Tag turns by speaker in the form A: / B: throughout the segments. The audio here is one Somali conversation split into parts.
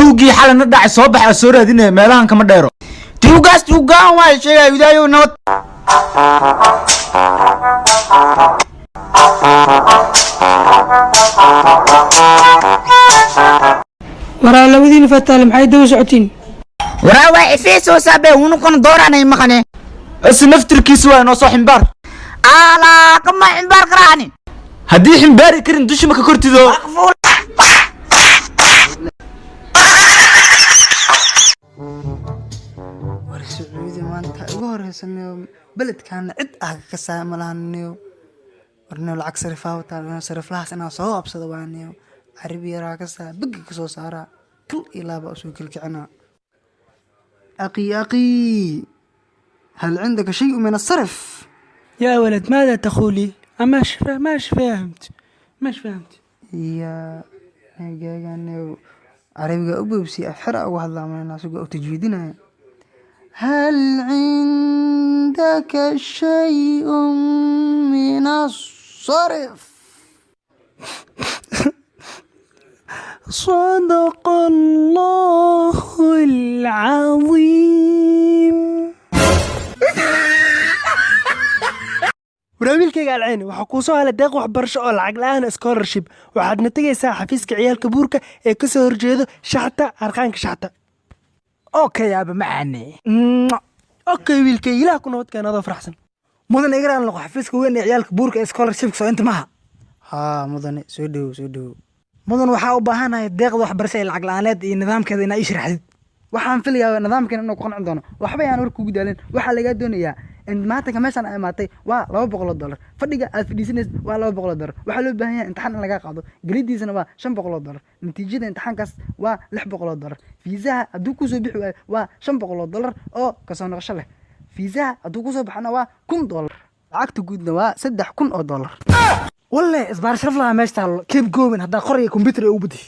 A: توقي حال ندع صباح السورة دينا مالان كما دايرو توقع واي شيء بدايو نوت
B: ورا لودين فتال maxay daba socotiin
C: ورا واي فيسو سابه ونكون دورانay maqane
A: اس نفتركيس waa noo soo ximbaar
C: ala kama ximbaar qaraani
A: hadii ximbaari karin dushima ka kortido
D: war Sacuudi maanta ugu horeysanayo beledkan cid ah ka saamalaanayo warna lacag sarifaa taan sariflahaas inaan soo qabsado waaniyo عربي راك بق كسو سارا كل إلا بأسوك الكعنا أقي هل عندك شيء من الصرف؟
B: يا ولد ماذا تقولي؟ ماش فهمت
D: يا يعني عربي أبو بسي أفحر أو هذا من الناس أو تجويدنا هل عندك شيء من الصرف؟
B: صدق الله العظيم وراويلكيغا العين waxa ku soo hala deeq wax barasho oo lacag la'aan scholarship waxaad tagaysaa xafiiska ciyaalka buurka ee ka soo horjeedo shaxta arqaanka shaxta
A: okay aba macaani
B: okay wiilkay ilaah ku nabad keenado faraxsan
A: mudan igraan laqo xafiiska weyn ee ciyaalka buurka ee scholarship soo inta maha
D: mudan soo dhaw
A: mudan waxa u baahanahay deeqda wax barasho lacag la'aaneed iyo nidaamkeeda inay sharaxdid waxaan filayaa nidaamkan inuu qanci doono waxba aan war kugu daalin waxa laga doonayaa in maanta ka meeshan ay maatay waa $200 fadhiga aad fadhiisanaysid waa $200 waxa loo baahan yahay imtixaan in laga qaado galidiisana waa $500 natiijada imtixaankaas waa $600 fiisaha haduu ku soo bixi waayo waa $500 oo ka soo noqosho leh fiisaha haduu ku soo baxana waa $1000 lacagta guudna waa $3000 والله إصبار شرف لها ماشي تعال كيف جومن هذا قرية كمبيوتر أو بدي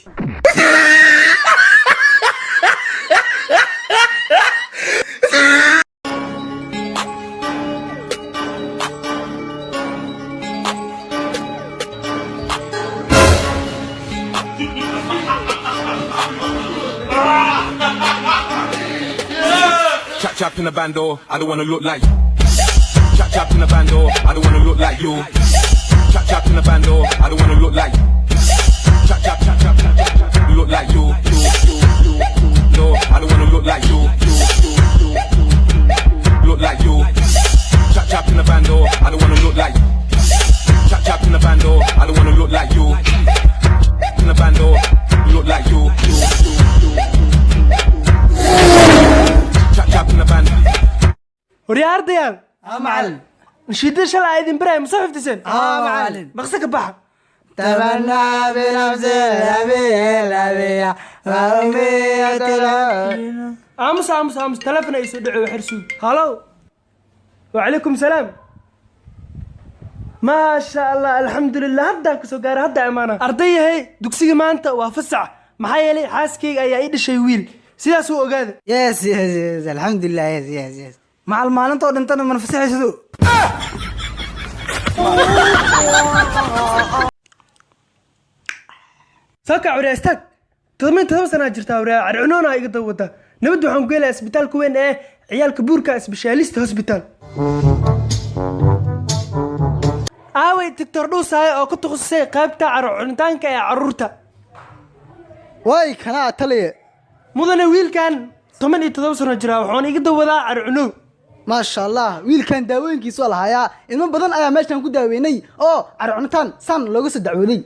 E: Chap in the bando, I don't wanna look like. Chap in the bando, I don't wanna look like you. Chap in the bando, I don't wanna look like. Chap, look like you. No, I don't wanna look like you. Look like you. Chap in the bando, I don't wanna look like. Chap in the bando, I don't wanna look like you. In the bando, look like you. Chap in the bando.
B: وريار ديال
D: معلم
B: نشيد شلا ايدين براي مصحف تسن
D: معلم
B: بغسك بحر
D: تمنى بنفسي الأبية وأمية
B: امس تلفن يسو دعو حرسو هلو وعليكم سلام ما شاء الله الحمد لله هدا كسو غار هدا امانه ardayda hay dugsiga maanta waa fasax maxay yeelay xaaskeyga ayaa ii dhashay wiil sidaas uu ogaada
D: yes الحمد لله yes مع المالنتو دنتنا من فسحيسو
B: ساكا عوري استاك تضمن سنة جرتا عوري عرعنونا ايقا دوتا نبدو waxaan ku helaa isbitaalka weyn ee ciyaalka buurka specialist hospital aaway doctor dhuusaay oo ku takhasusay qaybta cunitaanka ee caruurta
D: way kana taliye
B: mudane wiilkan 17 sano jira waxaan iga dawadaa carcuno
D: ما شاء الله wiilkan daawooyinkiisa waa lahayaa ilmo badan ayaa meeshan ku daaweynay oo carcunitaan san looga soo dacwooday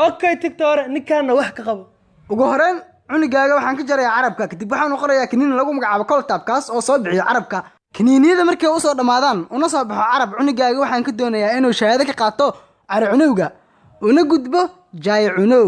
B: okay doctor ninkaana wax ka qabo
D: ugu horeen cunigaaga waxaan ka jarayaa carabka kadib waxaan qorayaa kiniin lagu magacaabo koltabkaas oo soo bixiyo carabka kiniiniyada markay u soo dhamaadaan una soo baxo carab cunigaaga waxaan ka doonayaa inuu shahaado ka qaato carcunowga una gudbo jaay cunow